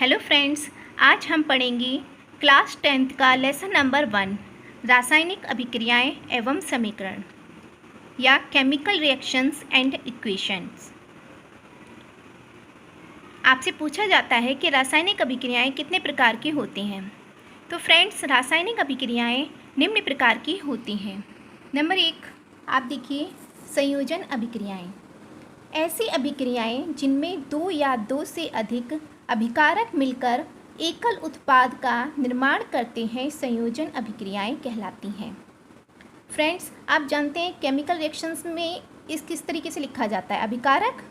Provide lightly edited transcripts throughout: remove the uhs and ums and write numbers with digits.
Hello friends, आज हम पढ़ेंगे क्लास 10th का लेसन नंबर 1 रासायनिक अभिक्रियाएं एवं समीकरण या केमिकल रिएक्शंस एंड इक्वेशंस। आपसे पूछा जाता है कि रासायनिक अभिक्रियाएं कितने प्रकार की होती हैं। तो फ्रेंड्स, रासायनिक अभिक्रियाएं निम्न प्रकार की होती हैं। नंबर 1 आप देखिए, संयोजन अभिक्रियाएं। ऐसी अभिक्रियाएं जिनमें दो या दो से अधिक अभिकारक मिलकर एकल उत्पाद का निर्माण करते हैं, संयोजन अभिक्रियाएं कहलाती हैं। फ्रेंड्स, आप जानते हैं केमिकल रिएक्शंस में किस तरीके से लिखा जाता है, अभिकारक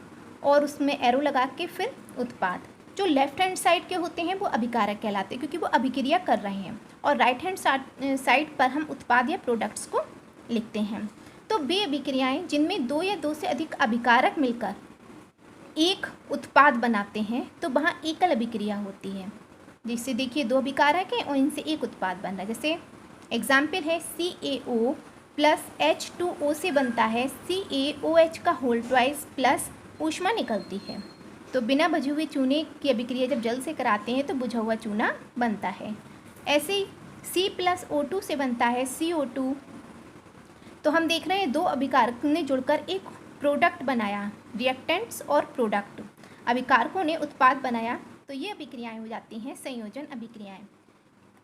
और उसमें एरो लगा के फिर उत्पाद। जो लेफ्ट हैंड साइड के होते हैं वो अभिकारक कहलाते हैं क्योंकि वो अभिक्रिया कर रहे हैं, और राइट हैंड साइड पर हम उत्पाद या प्रोडक्ट्स को लिखते हैं। तो वे अभिक्रियाएं जिनमें दो या दो से अधिक अभिकारक मिलकर एक उत्पाद बनाते हैं तो वहाँ एकल अभिक्रिया होती है। जिससे देखिए, दो अभिकारक हैं और इनसे एक उत्पाद बन रहा है। जैसे एग्जाम्पल है CaO प्लस H2O से बनता है CaOH का होल ट्वाइस प्लस ऊष्मा निकलती है। तो बिना बुझे हुए चूने की अभिक्रिया जब जल से कराते हैं तो बुझा हुआ चूना बनता है। ऐसे ही C प्लस O2 से बनता है CO2। तो हम देख रहे हैं दो अभिकारकों ने जुड़कर एक प्रोडक्ट बनाया, रिएक्टेंट्स और प्रोडक्ट, अभिकारकों ने उत्पाद बनाया। तो ये अभिक्रियाएं हो जाती हैं संयोजन अभिक्रियाएं।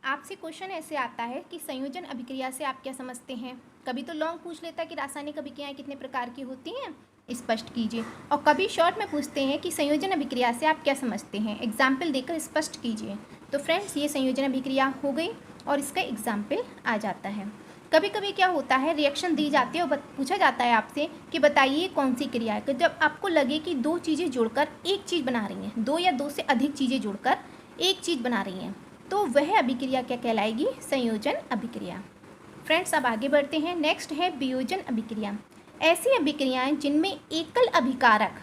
आपसे क्वेश्चन ऐसे आता है कि संयोजन अभिक्रिया से आप क्या समझते हैं। कभी तो लॉन्ग पूछ लेता है कि रासायनिक अभिक्रियाएं कितने प्रकार की होती हैं, स्पष्ट कीजिए। और कभी शॉर्ट में पूछते हैं कि संयोजन अभिक्रिया से आप क्या समझते हैं, एग्जाम्पल देकर स्पष्ट कीजिए। तो फ्रेंड्स, ये संयोजन अभिक्रिया हो गई और इसका एग्जाम्पल आ जाता है। कभी कभी क्या होता है, रिएक्शन दी जाती है और पूछा जाता है आपसे कि बताइए कौन सी क्रिया है। तो जब आपको लगे कि दो चीज़ें जुड़कर एक चीज़ बना रही हैं, दो या दो से अधिक चीज़ें जुड़कर एक चीज़ बना रही हैं, तो वह अभिक्रिया क्या कहलाएगी, संयोजन अभिक्रिया। फ्रेंड्स, अब आगे बढ़ते हैं। नेक्स्ट है वियोजन अभिक्रिया। ऐसी अभिक्रियाएं जिनमें एकल अभिकारक,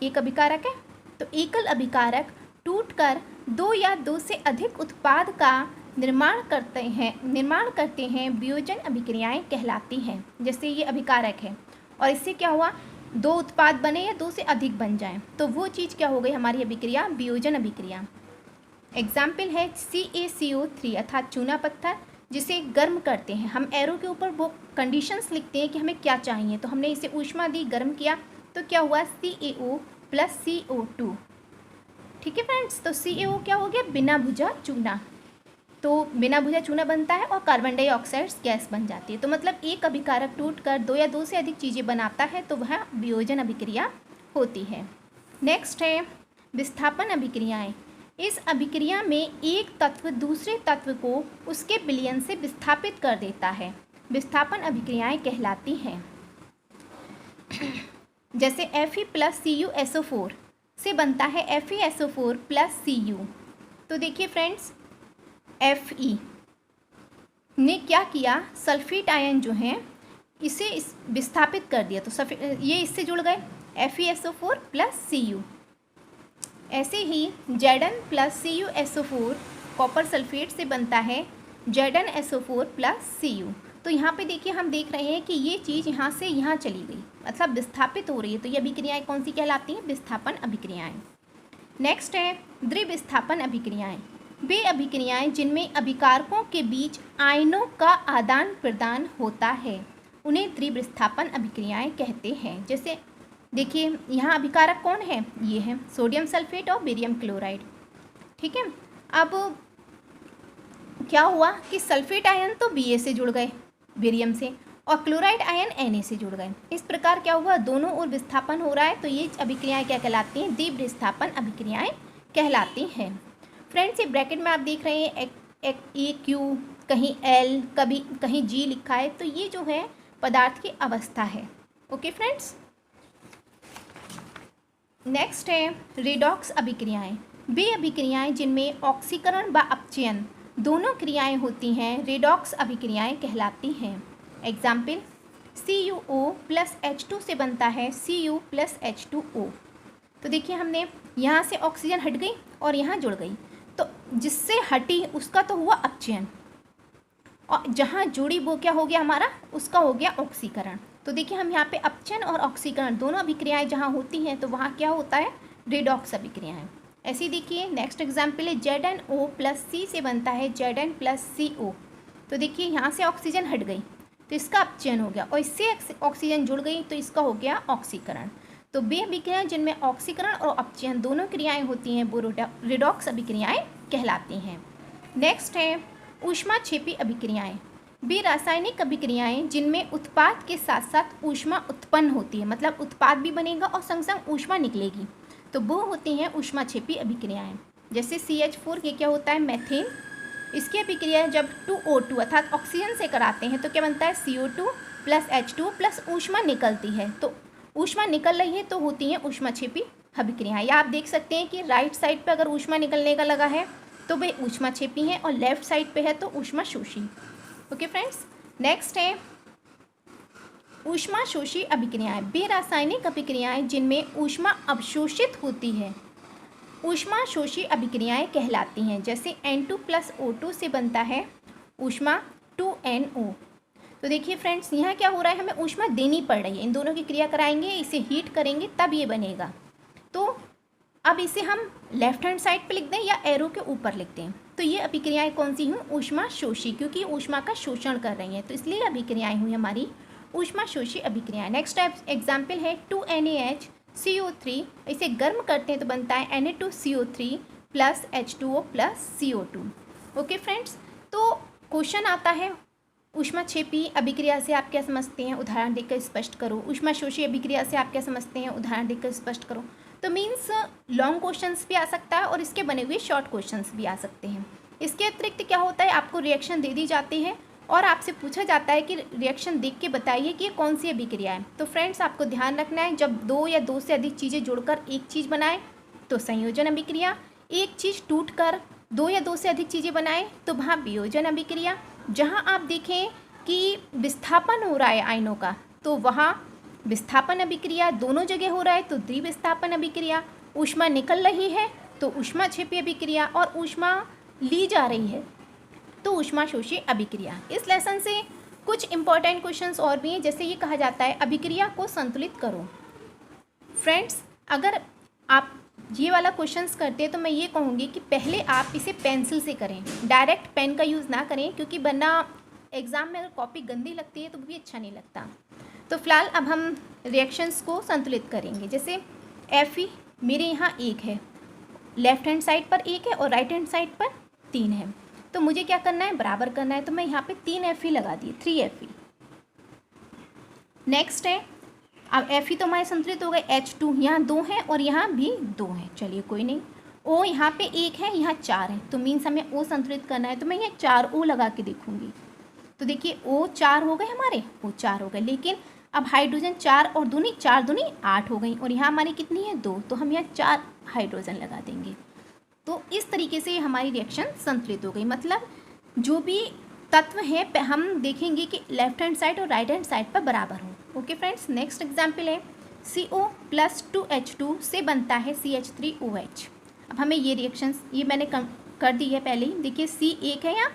एक अभिकारक है तो एकल अभिकारक टूटकर दो या दो से अधिक उत्पाद का निर्माण करते हैं वियोजन अभिक्रियाएं कहलाती हैं। जैसे ये अभिकारक है और इससे क्या हुआ, दो उत्पाद बने या दो से अधिक बन जाएं, तो वो चीज़ क्या हो गई हमारी अभिक्रिया, वियोजन अभिक्रिया। एग्जाम्पल है CaCO3 अर्थात चूना पत्थर, जिसे गर्म करते हैं। हम एरो के ऊपर वो कंडीशंस लिखते हैं कि हमें क्या चाहिए। तो हमने इसे ऊष्मा दी, गर्म किया, तो क्या हुआ CaO प्लस CO2। ठीक है फ्रेंड्स, तो CaO क्या हो गया, बिना भुजा चूना। तो बिना भुजा चूना बनता है और कार्बन डाइऑक्साइड गैस बन जाती है। तो मतलब एक अभिकारक टूटकर दो या दो से अधिक चीज़ें बनाता है तो वह वियोजन अभिक्रिया होती है। नेक्स्ट है विस्थापन अभिक्रियाएं। इस अभिक्रिया में एक तत्व दूसरे तत्व को उसके विलयन से विस्थापित कर देता है, विस्थापन अभिक्रियाएं कहलाती हैं। जैसे Fe प्लस CuSO4 से बनता है FeSO4 प्लस Cu। तो देखिए फ्रेंड्स, Fe ने क्या किया, सल्फेट आयन जो हैं इसे विस्थापित कर दिया, तो ये इससे जुड़ गए FeSO4 प्लस Cu। ऐसे ही Zn plus CuSO4 copper sulphate से बनता है ZnSO4 प्लस Cu। तो यहाँ पे देखिए, हम देख रहे हैं कि ये चीज़ यहाँ से यहाँ चली गई, मतलब विस्थापित हो रही है। तो ये अभिक्रियाएं कौन सी कहलाती हैं, विस्थापन अभिक्रियाएं। नेक्स्ट है द्विविस्थापन अभिक्रियाएं। वे अभिक्रियाएं जिनमें अभिकारकों के बीच आयनों का आदान प्रदान होता है, उन्हें द्विविस्थापन अभिक्रियाएं कहते हैं। जैसे देखिए, यहाँ अभिकारक कौन है, ये है सोडियम सल्फेट और बेरियम क्लोराइड। ठीक है, अब क्या हुआ कि सल्फेट आयन तो Ba से जुड़ गए बेरियम से, और क्लोराइड आयन Na से जुड़ गए। इस प्रकार क्या हुआ, दोनों ओर विस्थापन हो रहा है। तो ये अभिक्रियाएं क्या कहलाती हैं, द्विविस्थापन अभिक्रियाएं कहलाती हैं। फ्रेंड्स, ये ब्रैकेट में आप देख रहे हैं AQ, कहीं L, कहीं G लिखा है, तो ये जो है पदार्थ की अवस्था है। ओके फ्रेंड्स, नेक्स्ट है रेडॉक्स अभिक्रियाएं। वे अभिक्रियाएं जिनमें ऑक्सीकरण व अपचयन दोनों क्रियाएं होती हैं, रेडॉक्स अभिक्रियाएं कहलाती हैं। एग्जाम्पल CuO प्लस H2 से बनता है Cu प्लस H2O। तो देखिए, हमने यहाँ से ऑक्सीजन हट गई और यहाँ जुड़ गई, तो जिससे हटी उसका तो हुआ अपचयन, और जहाँ जुड़ी वो क्या हो गया हमारा, उसका हो गया ऑक्सीकरण। तो देखिए, हम यहाँ पे अपचयन और ऑक्सीकरण दोनों अभिक्रियाएं जहाँ होती हैं तो वहाँ क्या होता है, रेडॉक्स अभिक्रियाएं। ऐसे ही देखिए नेक्स्ट एग्जाम्पल है ZnO प्लस C से बनता है Zn प्लस CO। तो देखिए यहाँ से ऑक्सीजन हट गई तो इसका अपचयन हो गया और इससे ऑक्सीजन जुड़ गई तो इसका हो गया ऑक्सीकरण। तो वे अभिक्रियाएं जिनमें ऑक्सीकरण और अपचयन दोनों क्रियाएं होती हैं वो रिडॉक्स अभिक्रियाएं कहलाती हैं। नेक्स्ट है ऊष्माक्षेपी अभिक्रियाएं। वे रासायनिक अभिक्रियाएं जिनमें उत्पाद के साथ साथ ऊष्मा उत्पन्न होती है, मतलब उत्पाद भी बनेगा और संग संग ऊष्मा निकलेगी, तो वो होती हैं ऊष्माक्षेपी अभिक्रियाएं। जैसे CH4 ये क्या होता है, मैथेन। इसकी अभिक्रिया जब 2O2 अर्थात ऑक्सीजन से कराते हैं तो क्या बनता है, CO2 प्लस H2 प्लस ऊष्मा निकलती है। तो ऊष्मा निकल रही है तो होती हैं ऊष्माक्षेपी अभिक्रियाएं। या आप देख सकते हैं कि राइट साइड पे अगर ऊष्मा निकलने का लगा है तो वे ऊष्माक्षेपी हैं और लेफ्ट साइड पे है तो ऊष्माशोषी। ओके फ्रेंड्स, नेक्स्ट है ऊष्माशोषी अभिक्रियाएं। वे रासायनिक अभिक्रियाएं जिनमें ऊष्मा अवशोषित होती है ऊष्माशोषी अभिक्रियाएं कहलाती हैं। जैसे N2 प्लस O2 से बनता है ऊष्मा 2NO। तो देखिए फ्रेंड्स, यहाँ क्या हो रहा है, हमें ऊष्मा देनी पड़ रही है। इन दोनों की क्रिया कराएंगे, इसे हीट करेंगे तब ये बनेगा। तो अब इसे हम लेफ्ट हैंड साइड पे लिख दें या एरो के ऊपर लिख दें। तो ये अभिक्रियाएं कौन सी हुई, ऊष्माशोषी, क्योंकि ऊष्मा का शोषण कर रही हैं, तो इसलिए अभिक्रियाएं हुई हमारी ऊष्माशोषी अभिक्रियाएं। नेक्स्ट एग्जाम्पल है 2NaHCO3। इसे गर्म करते हैं तो बनता है Na2CO3 plus H2O plus CO2। Okay friends, तो क्वेश्चन आता है ऊष्माक्षेपी अभिक्रिया से आप क्या समझते हैं, उदाहरण देकर स्पष्ट करो। ऊष्माशोषी अभिक्रिया से आप क्या समझते हैं, उदाहरण देकर स्पष्ट करो। तो मीन्स लॉन्ग क्वेश्चंस भी आ सकता है और इसके बने हुए शॉर्ट क्वेश्चंस भी आ सकते हैं। इसके अतिरिक्त क्या होता है, आपको रिएक्शन दे दी जाती है और आपसे पूछा जाता है कि रिएक्शन देख के बताइए कि ये कौन सी अभिक्रिया है। तो फ्रेंड्स, आपको ध्यान रखना है, जब दो या दो से अधिक चीज़ें जुड़कर एक चीज़ बनाए तो संयोजन अभिक्रिया, एक चीज़ टूट कर दो या दो से अधिक चीज़ें बनाए तो वहाँ वियोजन अभिक्रिया। जहाँ आप देखें कि विस्थापन हो रहा है आयनों का तो वहाँ विस्थापन अभिक्रिया, दोनों जगह हो रहा है तो द्विविस्थापन अभिक्रिया। ऊष्मा निकल रही है तो ऊष्माक्षेपी अभिक्रिया और ऊष्मा ली जा रही है तो ऊष्माशोषी अभिक्रिया। इस लेसन से कुछ इंपॉर्टेंट क्वेश्चंस और भी हैं, जैसे ये कहा जाता है अभिक्रिया को संतुलित करो। फ्रेंड्स, अगर आप ये वाला क्वेश्चंस करते हैं तो मैं ये कहूँगी कि पहले आप इसे पेंसिल से करें, डायरेक्ट पेन का यूज़ ना करें, क्योंकि वरना एग्ज़ाम में अगर कॉपी गंदी लगती है तो भी अच्छा नहीं लगता। तो फिलहाल अब हम रिएक्शंस को संतुलित करेंगे। जैसे Fe मेरे यहाँ 1 है, लेफ्ट हैंड साइड पर 1 है और राइट हैंड साइड पर 3 है, तो मुझे क्या करना है, बराबर करना है। तो मैं यहाँ पे 3 Fe लगा दिए, 3 Fe। नेक्स्ट है, अब Fe तो हमारे संतुलित हो गए, H2 यहाँ 2 है और यहाँ भी 2 है, चलिए कोई नहीं। O यहाँ पे 1 है, यहाँ 4 है, तो मीन्स हमें O संतुलित करना है, तो मैं यहाँ 4 O लगा के देखूँगी। तो देखिए O 4 हो गए हमारे, O 4 हो गए, लेकिन अब हाइड्रोजन 4 और दूनी 4 दूनी 8 हो गई और यहाँ हमारी कितनी है, 2, तो हम यहाँ 4 हाइड्रोजन लगा देंगे। तो इस तरीके से हमारी रिएक्शन संतुलित हो गई। मतलब जो भी तत्व है हम देखेंगे कि लेफ्ट हैंड साइड और राइट हैंड साइड पर बराबर हो। ओके फ्रेंड्स, नेक्स्ट एग्जाम्पल है CO प्लस 2H2 से बनता है CH3OH। अब हमें ये रिएक्शंस, ये मैंने कर दी है पहले ही। देखिए C 1 है,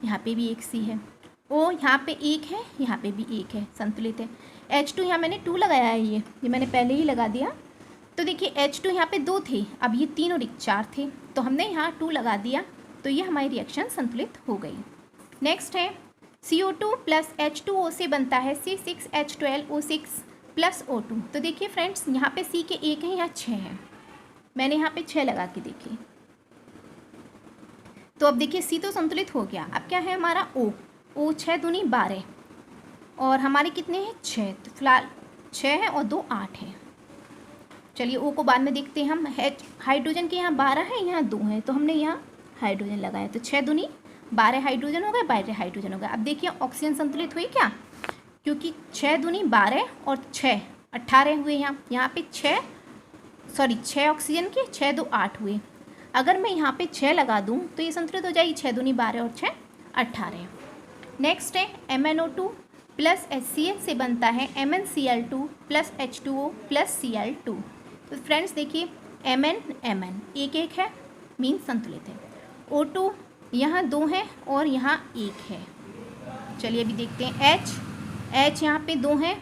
यहाँ पे भी एक C है, O यहाँ पे 1 है, यहाँ पे भी 1 है, संतुलित है। H2 यहाँ मैंने 2 लगाया है, ये मैंने पहले ही लगा दिया। तो देखिए H2 यहाँ पे 2 थे, अब ये 3 और 1 4 थे, तो हमने यहाँ 2 लगा दिया, तो ये हमारी रिएक्शन संतुलित हो गई। नेक्स्ट है CO2 प्लस H2O से बनता है C6H12O6 प्लस O2। तो देखिए फ्रेंड्स, यहाँ पे C के 1 है, यहाँ 6 है, मैंने यहाँ पे 6 लगा के देखी। तो अब देखिए C तो संतुलित हो गया। अब क्या है हमारा O 6 दूनी 12 और हमारे कितने हैं, 6। तो फिलहाल 6 है और 2 8 है। चलिए O को बाद में देखते हैं हम। हाइड्रोजन के यहाँ 12 है, यहाँ 2 है, तो हमने यहाँ हाइड्रोजन लगाया, तो 6 दूनी 12 हाइड्रोजन हो गए, 12 हाइड्रोजन हो गए। अब देखिए ऑक्सीजन संतुलित हुई क्या, क्योंकि 6 दूनी 12 और 6 18 हुए। यहाँ पे 6 ऑक्सीजन के, 6 2 8 हुए। अगर मैं यहाँ पे 6 लगा दूँ तो ये संतुलित हो जाएगी, 6 दूनी 12 और 6 18। नेक्स्ट है MnO2 प्लस HCl से बनता है MnCl2 plus H2O plus Cl2। तो फ्रेंड्स देखिए Mn एक एक है, मीन संतुलित है। O2 यहाँ 2 है और यहाँ 1 है। चलिए अभी देखते हैं H यहाँ पे 2 है,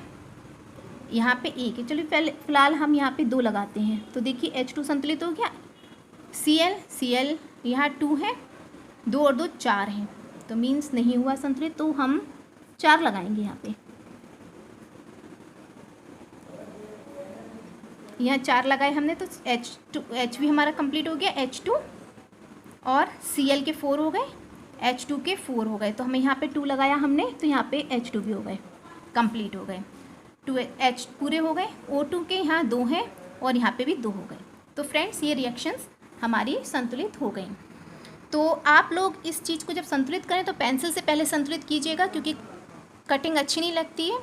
यहाँ पे 1 है। चलिए फिलहाल हम यहाँ पे 2 लगाते हैं, तो देखिए H2 संतुलित हो गया, Cl यहाँ 2 है, 2 और 2 4 हैं, तो मीन्स नहीं हुआ संतुलित, तो हम 4 लगाएंगे यहाँ पे। यहाँ 4 लगाए हमने, तो H भी हमारा कंप्लीट हो गया, H2 और Cl के 4 हो गए, H2 के 4 हो गए, तो हमें यहाँ पे 2 लगाया हमने, तो यहाँ पे H2 भी हो गए, कंप्लीट हो गए, 2H पूरे हो गए। O2 के यहाँ 2 हैं और यहाँ पे भी 2 हो गए। तो फ्रेंड्स ये रिएक्शंस हमारी संतुलित हो गई। तो आप लोग इस चीज़ को जब संतुलित करें तो पेंसिल से पहले संतुलित कीजिएगा, क्योंकि कटिंग अच्छी नहीं लगती है।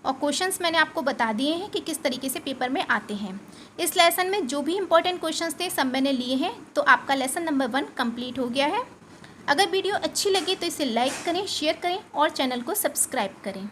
और क्वेश्चंस मैंने आपको बता दिए हैं कि किस तरीके से पेपर में आते हैं। इस लेसन में जो भी इंपॉर्टेंट क्वेश्चंस थे सब मैंने लिए हैं। तो आपका लेसन नंबर 1 कंप्लीट हो गया है। अगर वीडियो अच्छी लगी तो इसे लाइक करें, शेयर करें और चैनल को सब्सक्राइब करें।